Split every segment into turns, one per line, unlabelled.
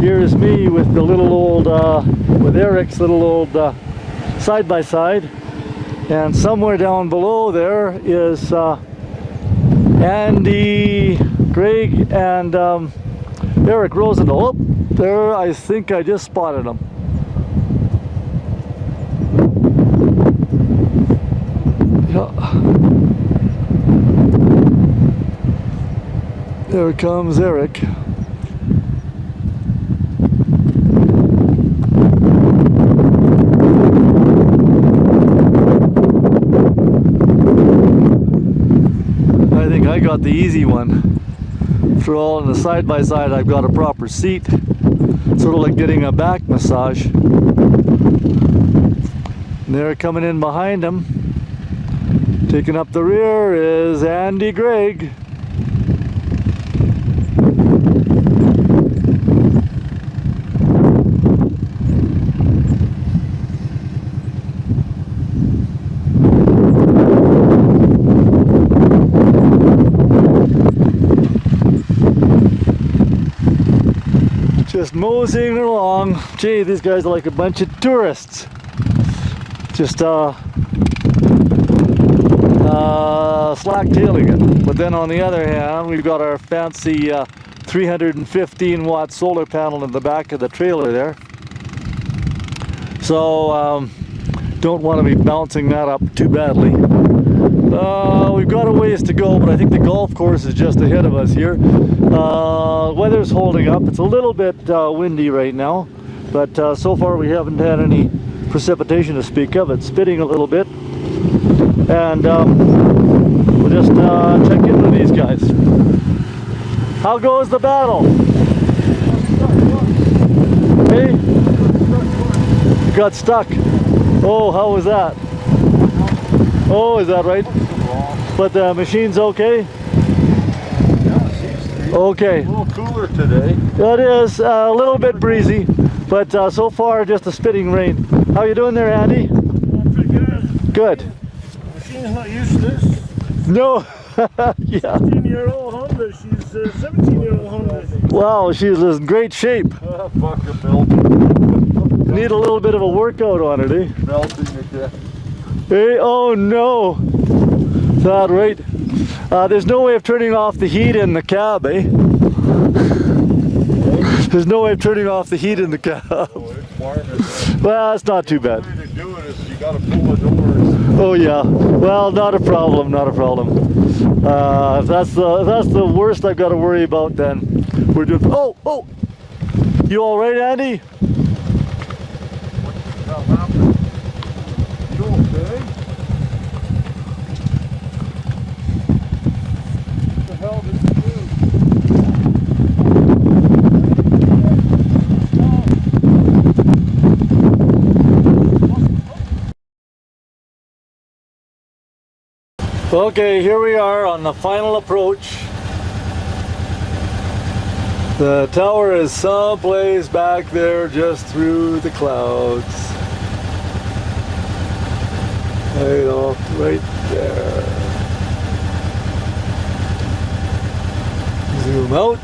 here's me with the little old, with Eric's little old side-by-side. And somewhere down below there is Andy, Greg, and Eric Rosendahl. Oh, there, I think I just spotted them. Yeah. There comes Eric. I think I got the easy one. For all on the side-by-side, I've got a proper seat. Sort of like getting a back massage. And they're coming in behind him. Taking up the rear is Andy Gregg. Just moseying along. Gee, these guys are like a bunch of tourists. Just slack-tailing it. But then on the other hand, we've got our fancy 315 watt solar panel in the back of the trailer there. So don't want to be bouncing that up too badly. We've got a ways to go, but I think the golf course is just ahead of us here. Weather's holding up. It's a little bit windy right now, but so far we haven't had any precipitation to speak of. It's spitting a little bit, and we'll just check in with these guys. How goes the battle? Hey? Got stuck. Oh, how was that? Oh, is that right? But the machine's okay? Okay.
A little cooler today.
It is a little bit breezy, but so far just a spitting rain. How you doing there, Andy?
Pretty good.
Good.
The machine's not used to this.
No. Yeah.
15-year-old Honda. She's 17-year-old Honda.
Wow, she's in great shape.
Fuck a belt.
Need a little bit of a workout on it, eh?
Melting again.
Hey, oh no. Is that right? There's no way of turning off the heat in the cab, eh? There's no way of turning off the heat in the cab.
Oh, it's warm as hell.
Well, that's not too bad.
The way to do it is you gotta pull the doors.
Oh yeah. Well, not a problem, not a problem. If that's the worst I've got to worry about, then we're doing. Oh! You all right, Andy?
What happened? You okay? What the hell did you do?
Okay, here we are on the final approach. The tower is someplace back there just through the clouds. Right off, right there. Zoom out.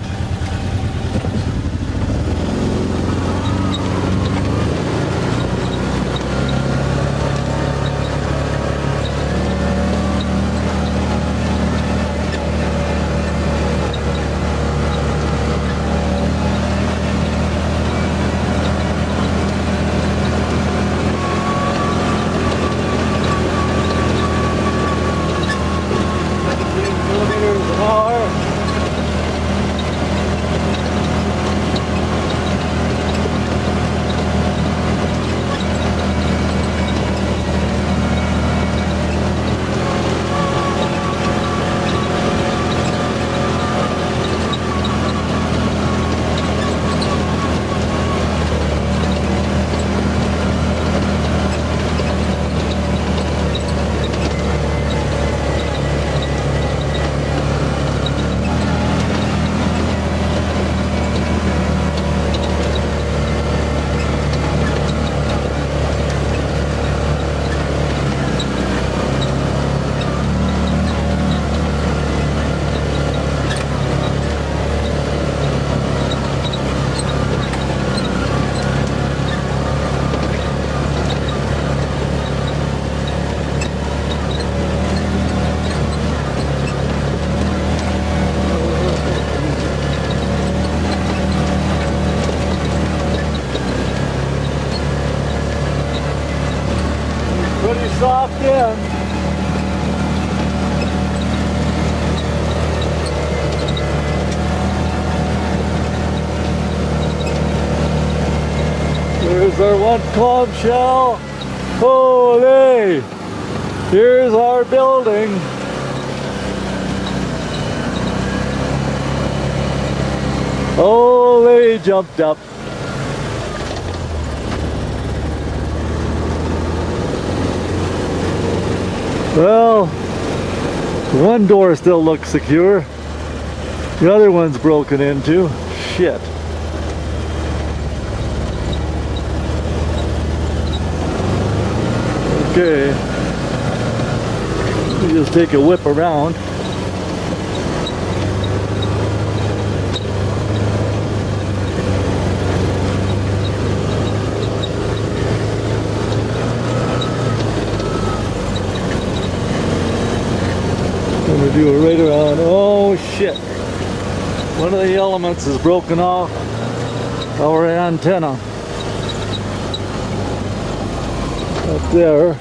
our one clamshell. Holy! Here's our building. Holy, jumped up. Well, one door still looks secure. The other one's broken into. Shit. Okay. We just take a whip around. Gonna do it right around. Oh shit. One of the elements is broken off our antenna. Up there.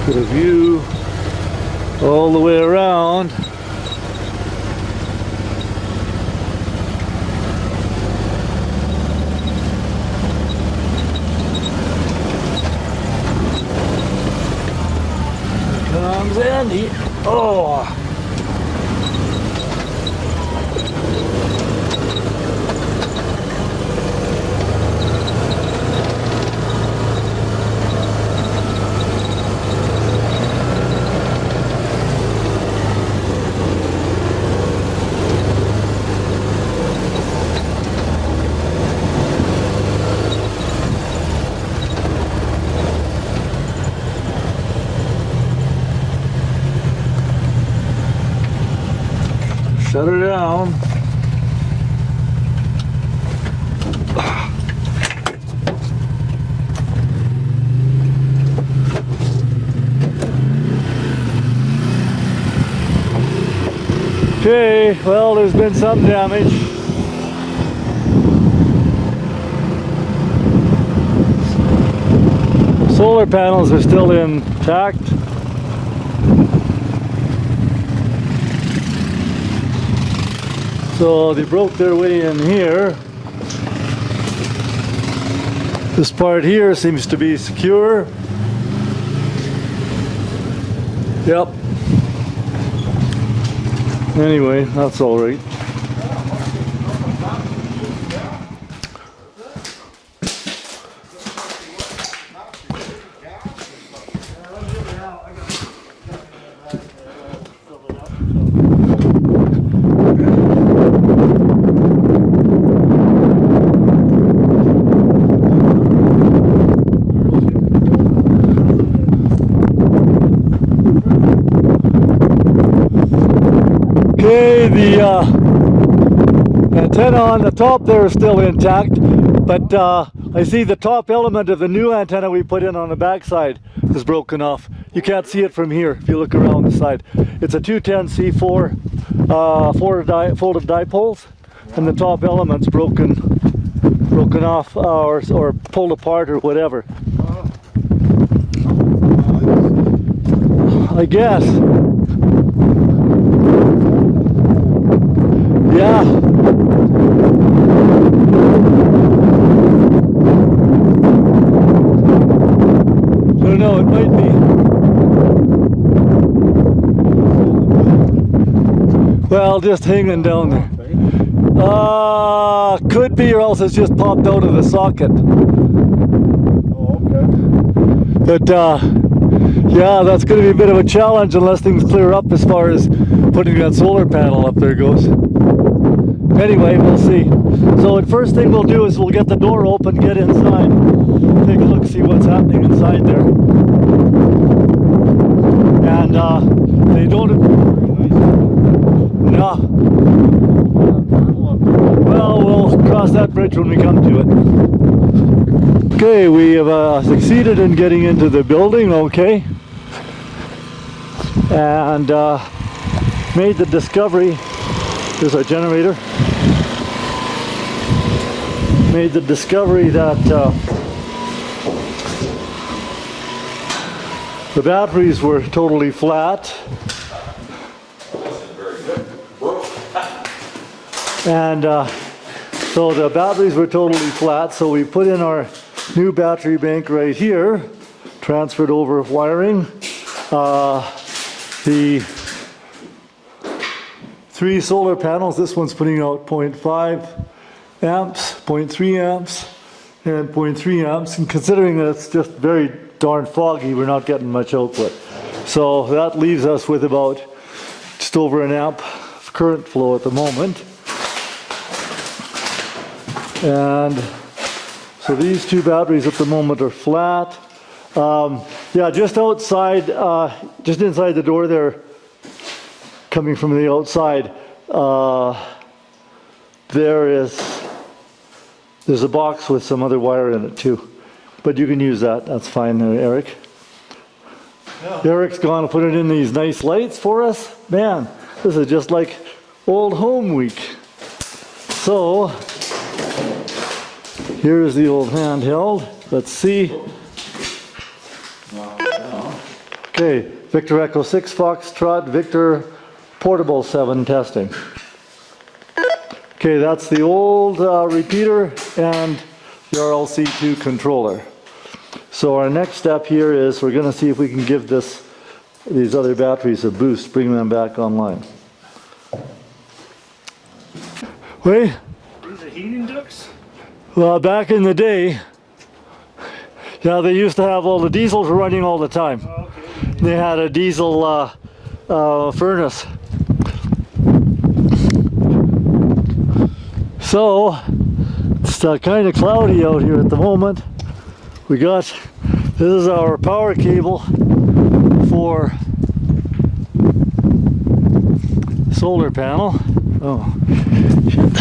Get a view all the way around. Comes Andy. Oh. Shut her down. Okay, well, there's been some damage. Solar panels are still intact. So they broke their way in here. This part here seems to be secure. Yep. Anyway, that's all right. Okay, the antenna on the top there is still intact, but I see the top element of the new antenna we put in on the back side is broken off. You can't see it from here if you look around the side. It's a 210C4 folded dipoles, and the top element's broken off or pulled apart or whatever. I guess. Yeah. I don't know, it might be. Well, just hanging down there. Could be, or else it's just popped out of the socket.
Oh, okay.
But yeah, that's going to be a bit of a challenge unless things clear up as far as putting that solar panel up there goes. Anyway, we'll see. So the first thing we'll do is we'll get the door open, get inside, take a look, see what's happening inside there. And they don't... Yeah. Well, we'll cross that bridge when we come to it. Okay, we have succeeded in getting into the building, okay. And made the discovery. Here's our generator. Made the discovery that The batteries were totally flat. And so the batteries were totally flat, so we put in our new battery bank right here, transferred over wiring. The 3 solar panels, this one's putting out 0.5 amps, 0.3 amps, and 0.3 amps. And considering that it's just very darn foggy, we're not getting much output. So that leaves us with about just over an amp of current flow at the moment. And so these 2 batteries at the moment are flat. Yeah, just outside, just inside the door there, coming from the outside, there's a box with some other wire in it too. But you can use that, that's fine there, Eric. Yeah. Eric's gone to put it in these nice lights for us. Man, this is just like old home week. So, here's the old handheld. Let's see. Okay, Victor Echo 6 Foxtrot, Victor Portable 7 testing. Okay, that's the old repeater and the RLC2 controller. So our next step here is we're going to see if we can give these other batteries a boost, bring them back online. Wait.
These are heating ducts?
Well, back in the day, yeah, they used to have all the diesels running all the time.
Oh, okay.
They had a diesel furnace. So, it's kind of cloudy out here at the moment. This is our power cable for solar panel. Oh, shit.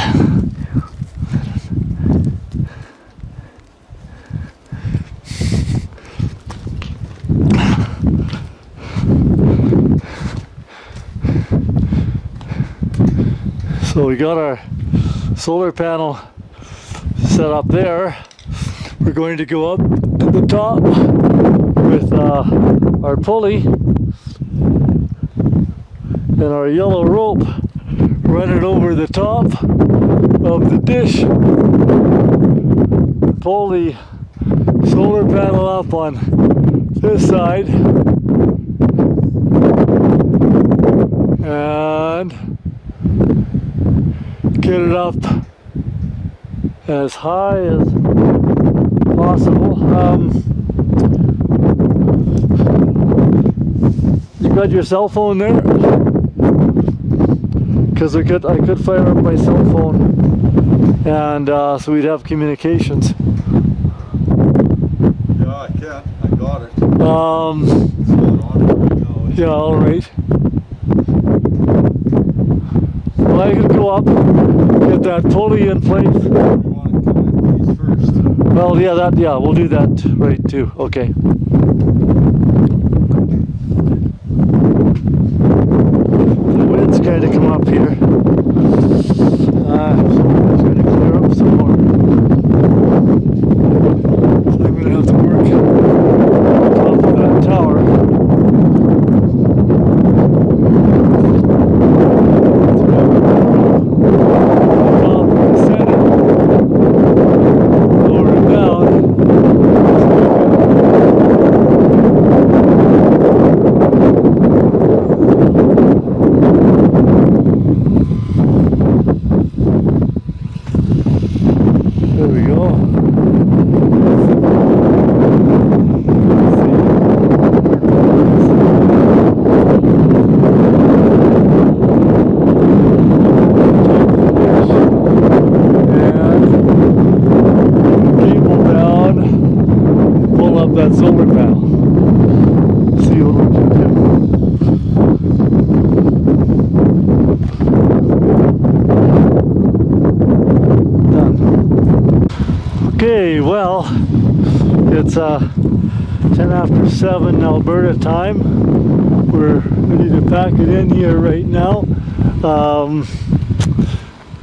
So we got our solar panel set up there. We're going to go up to the top with our pulley and our yellow rope, run it over the top of the dish, pull the solar panel up on this side, and get it up as high as possible. You got your cell phone there? Because I could fire up my cell phone, and so we'd have communications.
Yeah, I can. I got it.
Yeah, all right. Well, I could go up, get that pulley in place.
You want to connect these first?
Well, yeah, we'll do that right too. Okay. The wind's kind of come up here. So it's going to clear up some more. So I'm going to have to work on top of that tower. There we go. And cable down, pull up that solar panel. See what we can do. Okay, well, it's 10 after 7 Alberta time. We're ready to pack it in here right now.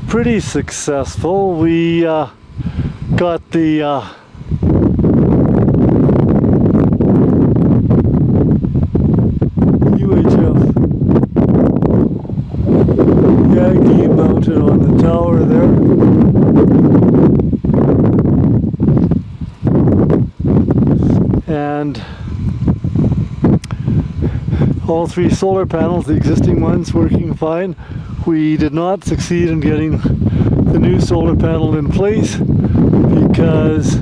Pretty successful. We got the and all 3 solar panels, the existing ones, working fine. We did not succeed in getting the new solar panel in place because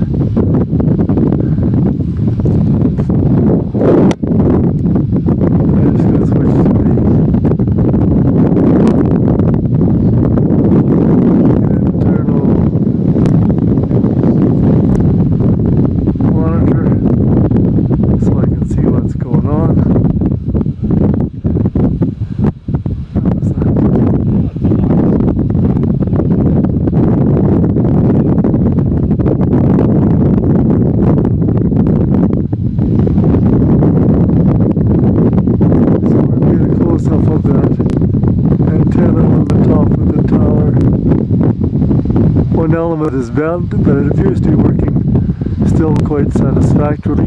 one element is bent, but it appears to be working still quite satisfactorily.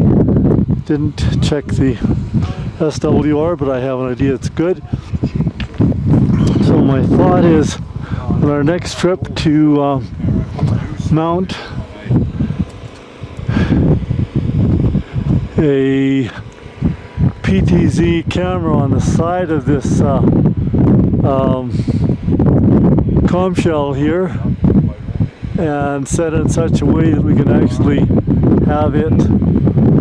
Didn't check the SWR, but I have an idea it's good. So my thought is, on our next trip to mount a PTZ camera on the side of this calm shell here, and set it in such a way that we can actually have it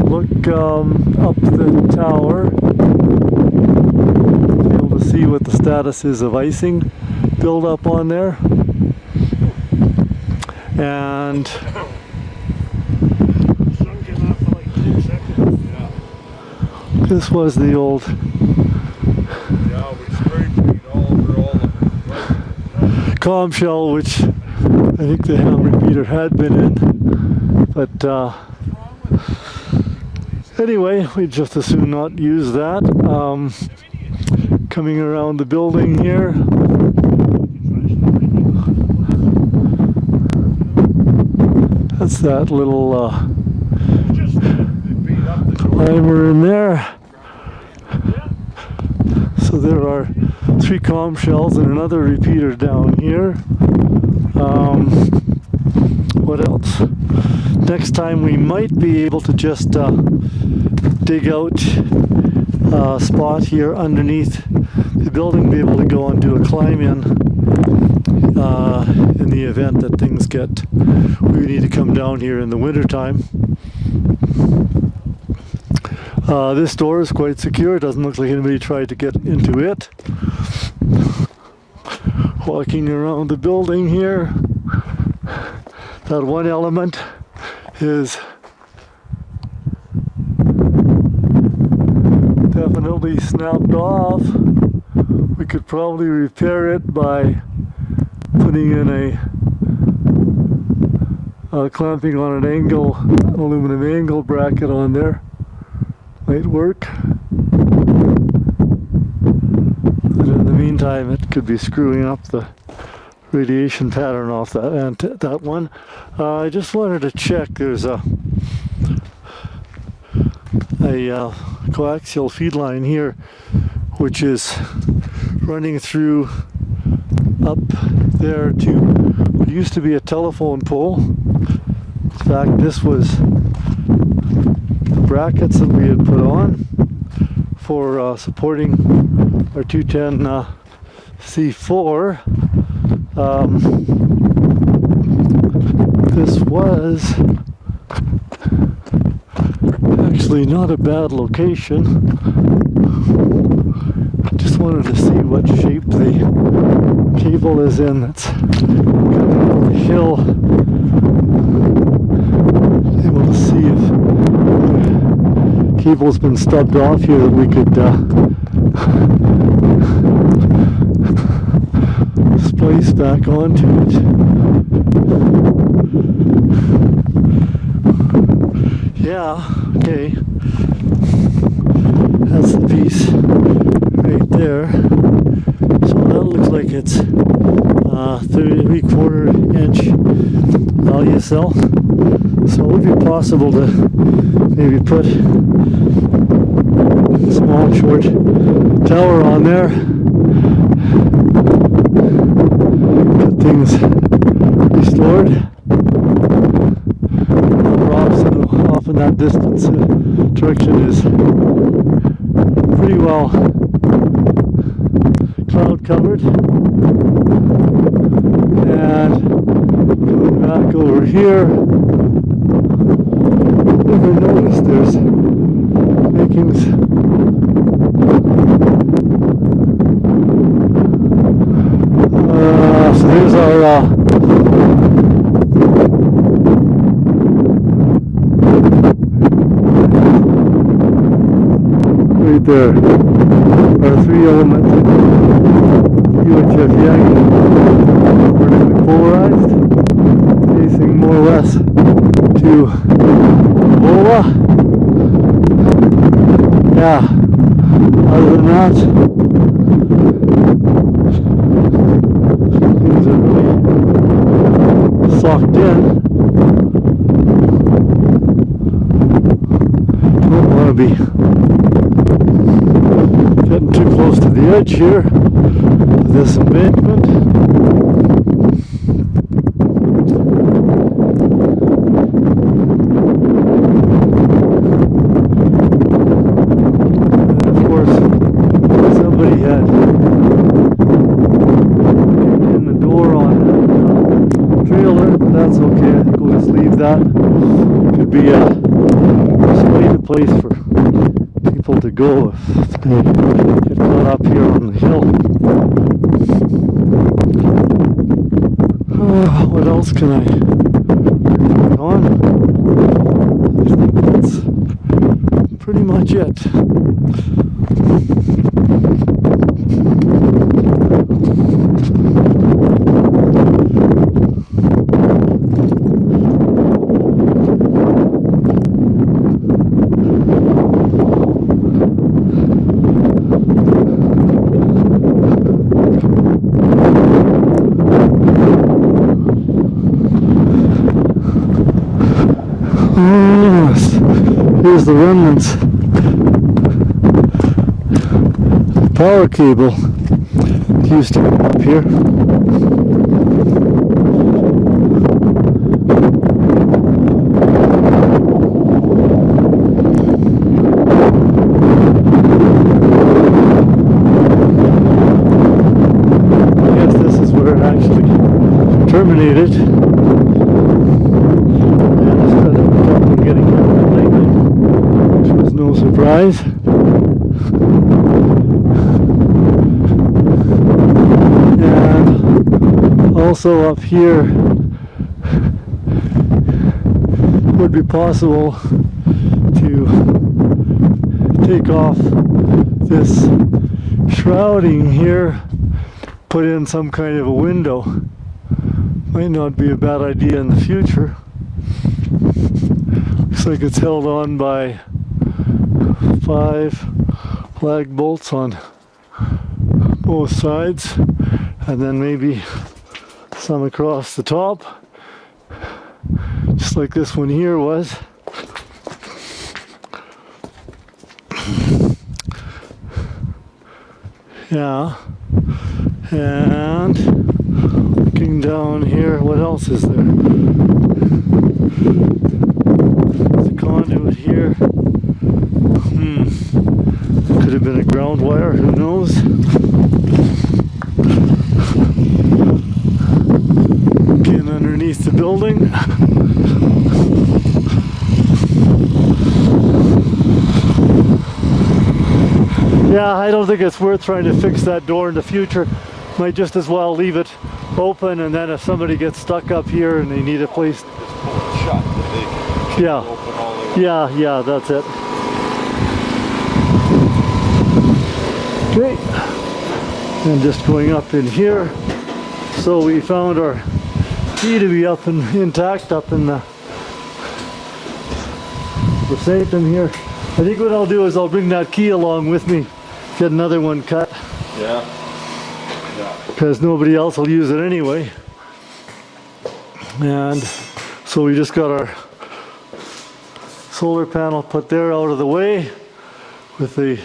look up the tower, be able to see what the status is of icing build up on there. And this was the old calm shell, which I think the ham repeater had been in, but anyway, we just as soon not use that. Coming around the building here, that's that little climber in there. So there are 3 calm shells and another repeater down here. What else? Next time we might be able to just dig out a spot here underneath the building, be able to go and do a climb in the event that things get, we need to come down here in the winter time. This door is quite secure. It doesn't look like anybody tried to get into it. Walking around the building here, that one element is definitely snapped off. We could probably repair it by putting in a clamping on an angle, aluminum angle bracket on there. Might work. But in the meantime, it could be screwing up the radiation pattern off that, and that one. I just wanted to check. There's a coaxial feed line here, which is running through up there to what used to be a telephone pole. In fact, this was the brackets that we had put on for supporting our 210 C4. This was actually not a bad location. Just wanted to see what shape the cable is in that's coming up the hill. Able to see if the cable's been stubbed off here that we could splice back onto it. Yeah, okay. That's the piece right there. So that looks like it's 3/4 inch LUSL. So it would be possible to maybe put a small short tower on there. Get things restored. Rob's off in that distance. Direction is pretty well cloud covered. And going back over here, never noticed there's makings. So there's our right there, our 3-element UHF Yang. Vertically polarized, facing more or less to Bola. Yeah, other than that, things are really socked in. Don't want to be getting too close to the edge here of this embankment. And of course, somebody had in the door on that trailer, but that's okay. I think we'll just leave that. Could be a place for people to go if they get caught up here on the hill. What else can I put on? I think that's pretty much it. Here's the remnants. Power cable used to come up here. I guess this is where it actually terminated. No surprise. And also up here would be possible to take off this shrouding here, put in some kind of a window. Might not be a bad idea in the future. Looks like it's held on by 5 flag bolts on both sides, and then maybe some across the top, just like this one here was. Yeah, and looking down here, what else is there? There's a conduit here. Could have been a ground wire, who knows? Getting underneath the building. Yeah, I don't think it's worth trying to fix that door in the future. Might just as well leave it open, and then if somebody gets stuck up here and they need a place.
Just pull it shut. They can
Yeah.
open all the way.
Yeah, that's it. Okay, and just going up in here. So we found our key to be up and intact up in the sanctum here. I think what I'll do is I'll bring that key along with me, get another one cut.
Yeah.
Because nobody else will use it anyway. And so we just got our solar panel put there out of the way with the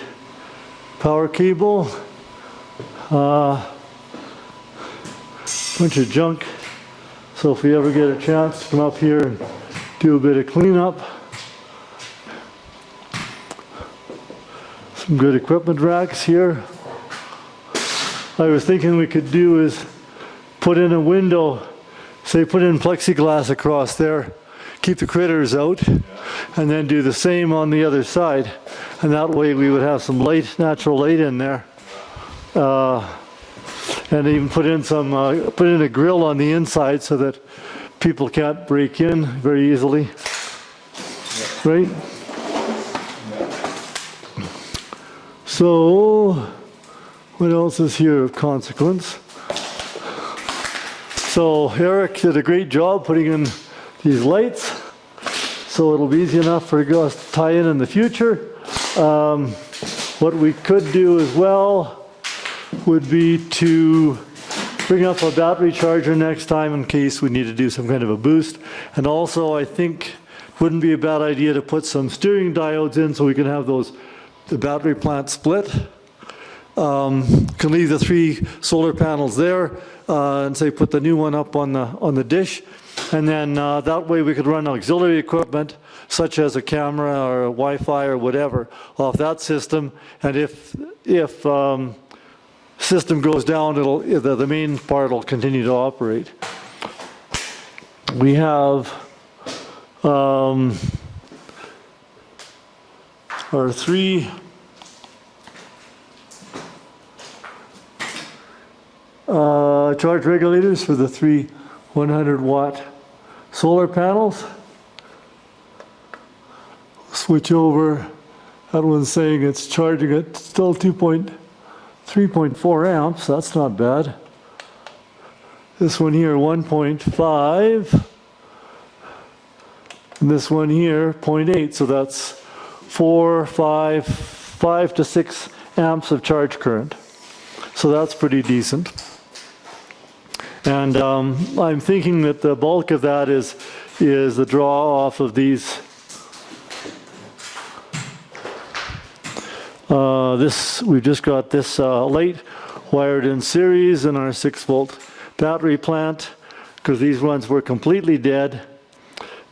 power cable, bunch of junk. So if we ever get a chance to come up here and do a bit of cleanup, Some good equipment racks here. I was thinking we could do is put in a window, say put in plexiglass across there, keep the critters out, and then do the same on the other side. And that way we would have some light, natural light in there. And even put in a grill on the inside so that people can't break in very easily. Right? So, what else is here of consequence? So Eric did a great job putting in these lights, so it'll be easy enough for us to tie in the future. What we could do as well would be to bring up a battery charger next time in case we need to do some kind of a boost. And also I think it wouldn't be a bad idea to put some steering diodes in so we can have the battery plant split. Can leave the 3 solar panels there and say put the new one up on the dish, and then that way we could run auxiliary equipment such as a camera or a Wi-Fi or whatever off that system. And if system goes down, the main part will continue to operate. We have our 3 charge regulators for the 3 100-watt solar panels. Switch over. That one's saying it's charging at still 3.4 amps. That's not bad. This one here 1.5. And this one here 0.8. So that's 5 to 6 amps of charge current. So that's pretty decent. And I'm thinking that the bulk of that is the draw off of these. We've just got this light wired in series in our 6-volt battery plant, because these ones were completely dead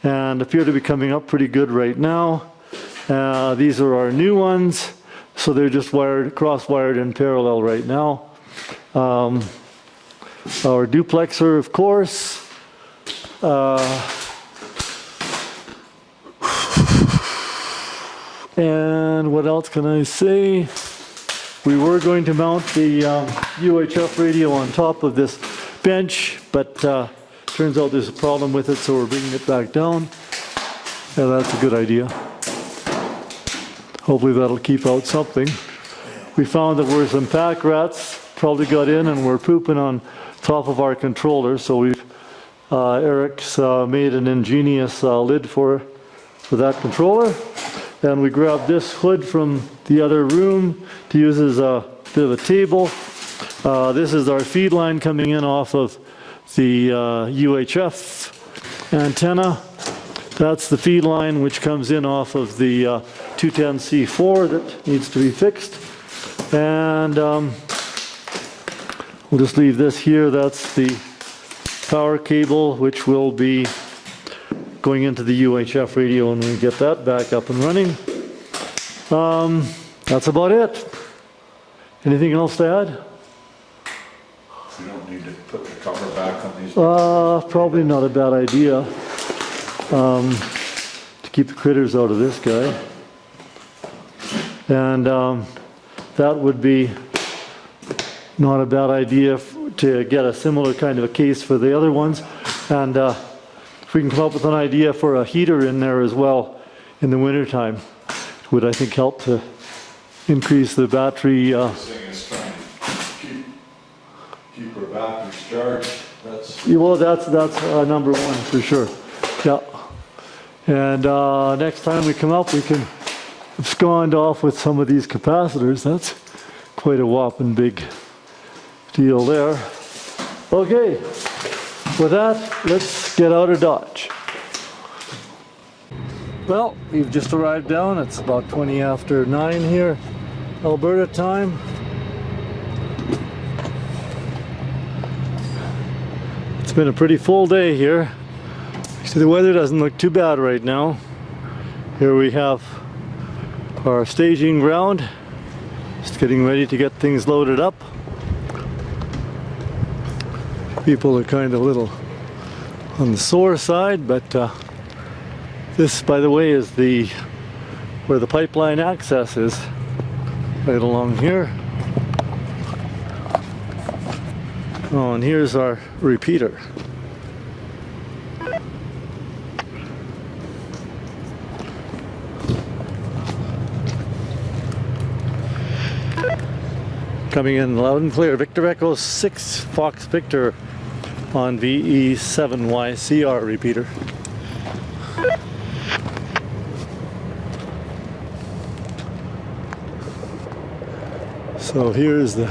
and appear to be coming up pretty good right now. These are our new ones, so they're just cross-wired in parallel right now. Our duplexer, of course. And what else can I say? We were going to mount the UHF radio on top of this bench, but turns out there's a problem with it, so we're bringing it back down. Yeah, that's a good idea. Hopefully that'll keep out something. We found that where some pack rats probably got in and were pooping on top of our controller, so Eric's made an ingenious lid for that controller. And we grabbed this hood from the other room to use as a bit of a table. This is our feed line coming in off of the UHF antenna. That's the feed line which comes in off of the 210C4 that needs to be fixed. And we'll just leave this here. That's the power cable which will be going into the UHF radio when we get that back up and running. That's about it. Anything else to add?
You don't need to put the cover back on these.
Probably not a bad idea to keep the critters out of this guy. And that would be not a bad idea to get a similar kind of a case for the other ones. And if we can come up with an idea for a heater in there as well in the wintertime, it would, I think, help to increase the battery.
Thing is trying to keep our batteries charged.
Well, that's number one for sure. Yeah. And next time we come up, we can abscond off with some of these capacitors. That's quite a whopping big deal there. Okay. With that, let's get out of Dodge. Well, we've just arrived down. It's about 20 after 9 here, Alberta time. It's been a pretty full day here. Actually, the weather doesn't look too bad right now. Here we have our staging ground Just getting ready to get things loaded up. People are kind of a little on the sore side, but this, by the way, is where the pipeline access is, right along here. Oh, and here's our repeater. Coming in loud and clear, Victor Echo 6 Fox Victor on VE7YCR repeater. So here's the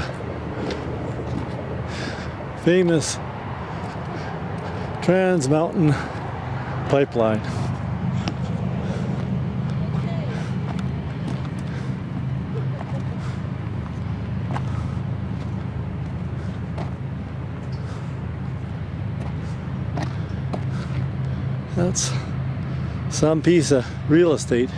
famous Canoe Mountain pipeline. That's some piece of real estate.